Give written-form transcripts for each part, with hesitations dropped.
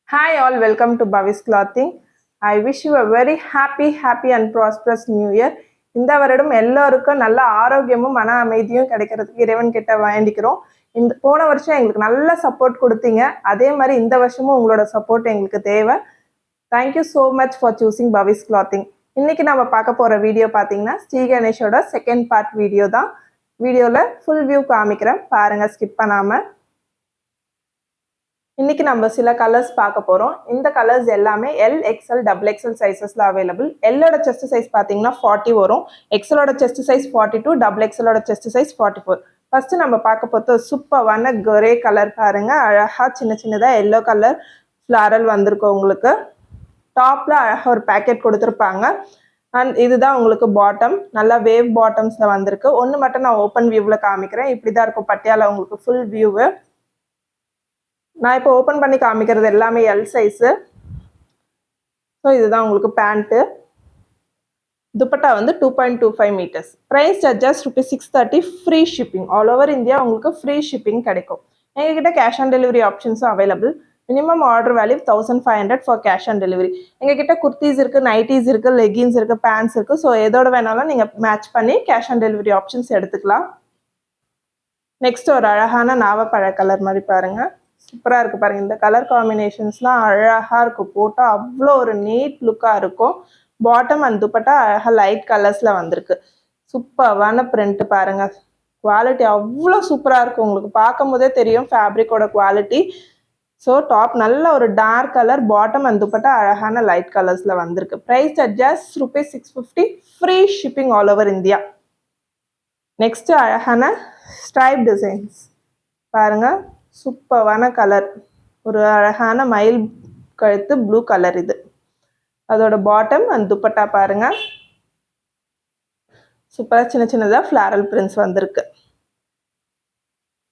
Hi all, welcome to Bhavi's Clothing. I wish you a very happy and prosperous new year. இந்த வருடம் எல்லாருக்கும் நல்ல ஆரோக்கியமும் மன அமைதியும் கிடைக்கிறதுக்கு இறைவன் கிட்ட வேண்டிக்கிறோம். இந்த போன வருஷம் எங்களுக்கு நல்ல சப்போர்ட் கொடுத்தீங்க. அதே மாதிரி இந்த வருஷமும் உங்களோட சப்போர்ட் எங்களுக்கு தேவை. Thank you so much for choosing Bhavi's Clothing. இன்னைக்கு நம்ம பார்க்க போற வீடியோ பார்த்தீங்கன்னா ஸ்ரீ கணேஷோட செகண்ட் பார்ட் வீடியோ தான். வீடியோல ஃபுல் வியூ காமிக்கிறேன், பாருங்க ஸ்கிப் பண்ணாம. இன்னைக்கு நம்ம சில கலர்ஸ் பார்க்க போறோம். இந்த கலர்ஸ் எல்லாமே எல் எக்ஸ்எல் டபுள் எக்ஸ்எல் சைஸஸ்ல அவைலபிள். எல்லோட செஸ்ட் சைஸ் பார்த்தீங்கன்னா 40 வரும், எக்ஸ்எலோட செஸ்ட் சைஸ் 42, டபுள் எக்ஸ்எலோட செஸ்ட் சைஸ் 44. ஃபர்ஸ்ட் நம்ம பார்க்க போகிறது சூப்பரான கிரே கலர் பாருங்க, அழகா சின்ன சின்னதா எல்லோ கலர் ஃப்ளாரல் வந்திருக்கு உங்களுக்கு. டாப்ல அழகா ஒரு பேக்கெட் கொடுத்துருப்பாங்க. அண்ட் இதுதான் உங்களுக்கு பாட்டம், நல்லா வேவ் பாட்டம்ஸ்ல வந்திருக்கு. ஒன்று மட்டும் நான் ஓப்பன் வியூவில் காமிக்கிறேன். இப்படிதான் இருக்கும் பட்டியால உங்களுக்கு ஃபுல் வியூவு. நான் இப்போ ஓப்பன் பண்ணி காமிக்கிறது எல்லாமே எல் சைஸு. ஸோ இதுதான் உங்களுக்கு பேண்ட்டு. துப்பட்டா வந்து 2.25 metres. Price charges ₹630, free shipping. All over India உங்களுக்கு ஃப்ரீ ஷிப்பிங் கிடைக்கும். எங்ககிட்ட கேஷ் ஆன் டெலிவரி ஆப்ஷன்ஸும் available. Minimum order value 1500 for cash on delivery. எங்ககிட்ட குர்த்திஸ் இருக்குது, நைட்டிஸ் இருக்குது, லெகின்ஸ் இருக்குது, பேண்ட்ஸ் இருக்குது. ஸோ எதோட வேணாலும் நீங்கள் மேட்ச் பண்ணி கேஷ் ஆன் டெலிவரி ஆப்ஷன்ஸ் எடுத்துக்கலாம். நெக்ஸ்ட் ஒரு அழகான நாவப்பழ கலர் மாதிரி பாருங்கள், சூப்பராக இருக்குது பாருங்கள். இந்த கலர் காம்பினேஷன்ஸ்லாம் அழகாக இருக்கும், போட்டால் அவ்வளோ ஒரு நீட் லுக்காக இருக்கும். பாட்டம் அண்ட் துப்பட்டா அழகாக லைட் கலர்ஸில் வந்திருக்கு. சூப்பரான பிரிண்ட்டு பாருங்கள், குவாலிட்டி அவ்வளோ சூப்பராக இருக்கும். உங்களுக்கு பார்க்கும் போதே தெரியும் ஃபேப்ரிக்கோட குவாலிட்டி. ஸோ டாப் நல்ல ஒரு dark colour, bottom and dupatta அழகான லைட் கலர்ஸில் வந்திருக்கு. Price charges ₹650, free shipping all over India. Next அழகான ஸ்ட்ரைப் டிசைன்ஸ் பாருங்கள், சூப்பரான கலர், ஒரு அழகான மயில் கழுத்து ப்ளூ கலர். இது அதோட பாட்டம் அண்ட் துப்பட்டா பாருங்க, சூப்பராக சின்ன சின்னதாக ஃப்ளாரல் பிரிண்ட்ஸ் வந்திருக்கு.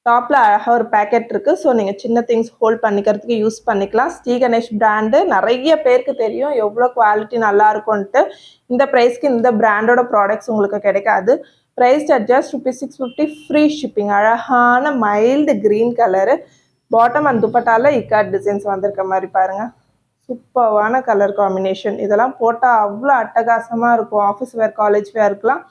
டாப்ல அழகாக ஒரு பேக்கெட் இருக்கு. ஸோ நீங்கள் சின்ன திங்ஸ் ஹோல்ட் பண்ணிக்கிறதுக்கு யூஸ் பண்ணிக்கலாம். ஸ்ரீ கணேஷ் பிராண்டு நிறைய பேருக்கு தெரியும் எவ்வளோ குவாலிட்டி நல்லா இருக்கும்ன்ட்டு. இந்த ப்ரைஸ்க்கு இந்த பிராண்டோட ப்ராடக்ட்ஸ் உங்களுக்கு கிடைக்காது. Price charges ₹650, free shipping. அழகான mild green colour, bottom and துப்பட்டால இக்காட் டிசைன்ஸ் வந்திருக்க மாதிரி பாருங்கள். சூப்பரான கலர் காம்பினேஷன். இதெல்லாம் போட்டால் அவ்வளோ அட்டகாசமாக இருக்கும். ஆஃபீஸ் வேர், காலேஜ் வேர்க்கெலாம்,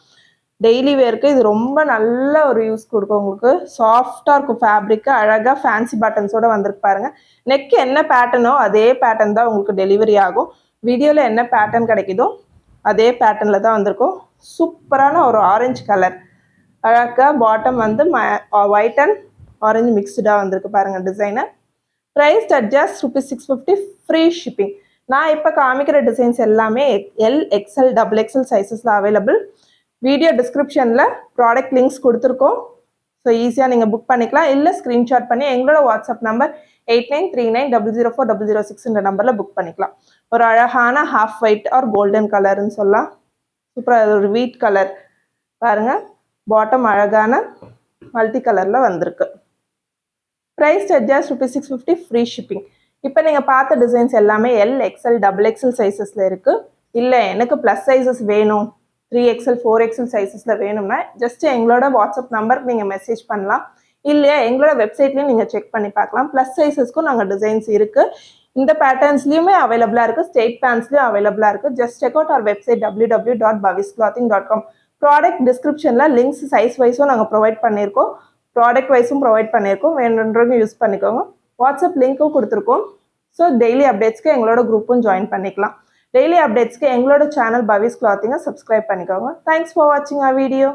டெய்லி வேருக்கு இது ரொம்ப நல்ல ஒரு யூஸ் கொடுக்கும். உங்களுக்கு சாஃப்டாக இருக்கும் ஃபேப்ரிக்கு, அழகாக ஃபேன்சி பட்டன்ஸோட வந்திருக்கு பாருங்கள். நெக் என்ன பேட்டர்னோ அதே பேட்டர்ன் தான் உங்களுக்கு டெலிவரி ஆகும். வீடியோவில் என்ன பேட்டர்ன் கிடைக்குதோ அதே பேட்டர்னில் தான் வந்திருக்கும். சூப்பரான ஒரு ஆரஞ்சு கலர், அழகாக பாட்டம் வந்து ஒயிட் அண்ட் ஆரஞ்சு மிக்ஸ்டாக வந்திருக்கு பாருங்கள் designer. Price charges ₹650, free shipping. நான் இப்போ காமிக்கிற டிசைன்ஸ் எல்லாமே எல் எக்ஸ்எல் டபுள் எக்ஸ்எல் சைஸஸில் அவைலபிள். வீடியோ டிஸ்கிரிப்ஷனில் ப்ராடக்ட் லிங்க்ஸ் கொடுத்துருக்கோம். ஸோ ஈஸியாக நீங்கள் புக் பண்ணிக்கலாம். இல்லை ஸ்க்ரீன்ஷாட் பண்ணி எங்களோட வாட்ஸ்அப் நம்பர் 8939004006 நம்பரில் புக் பண்ணிக்கலாம். ஒரு அழகான ஹாஃப் ஒயிட் ஆர் கோல்டன் கலர்னு சொல்லலாம். சூப்பராக ஒரு வீட் கலர் பாருங்கள், பாட்டம் அழகான மல்டி கலரில் வந்திருக்கு. Price charges ₹650, free shipping. இப்போ நீங்கள் பார்த்த டிசைன்ஸ் எல்லாமே எல் எக்ஸ்எல் டபுள் எக்ஸ்எல் சைஸஸில் இருக்குது. இல்லை எனக்கு ப்ளஸ் சைஸஸ் வேணும், 3XL 4XL சைஸஸில் வேணும்னா ஜஸ்ட் எங்களோட வாட்ஸ்அப் நம்பருக்கு நீங்கள் மெசேஜ் பண்ணலாம். இல்லையா எங்களோட வெப்சைட்லேயும் நீங்கள் செக் பண்ணி பார்க்கலாம். ப்ளஸ் சைஸஸ்க்கும் நாங்கள் டிசைன்ஸ் இருக்குது. இந்த பேட்டர்ன்ஸ்லையுமே அவைலபிளாக இருக்குது, ஸ்டேட் பேண்ட்ஸ்லையும் அவைலபிளாக இருக்குது. Just check out our website www.bhavisclothing.com. Product டிஸ்கிரிப்ஷனில் லிங்க்ஸ் சைஸ் வைஸும் நாங்கள் ப்ரொவைட் பண்ணியிருக்கோம், ப்ராடக்ட் வைஸும் ப்ரொவைட் பண்ணியிருக்கோம். வேணுன்றவங்க யூஸ் பண்ணிக்கோங்க. வாட்ஸ்அப் லிங்க்கும் கொடுத்துருக்கோம். ஸோ டெய்லி அப்டேட்ஸ்க்கு எங்களோட குரூப்பும் ஜாயின் பண்ணிக்கலாம். டெய்லி அப்டேட்ஸ்க்கு எங்களோட சேனல் பவிஸ் கிளாத்திங்கை சப்ஸ்கிரைப் பண்ணிக்கோங்க. தேங்க்ஸ் ஃபார் வாட்சிங் அவர் வீடியோ.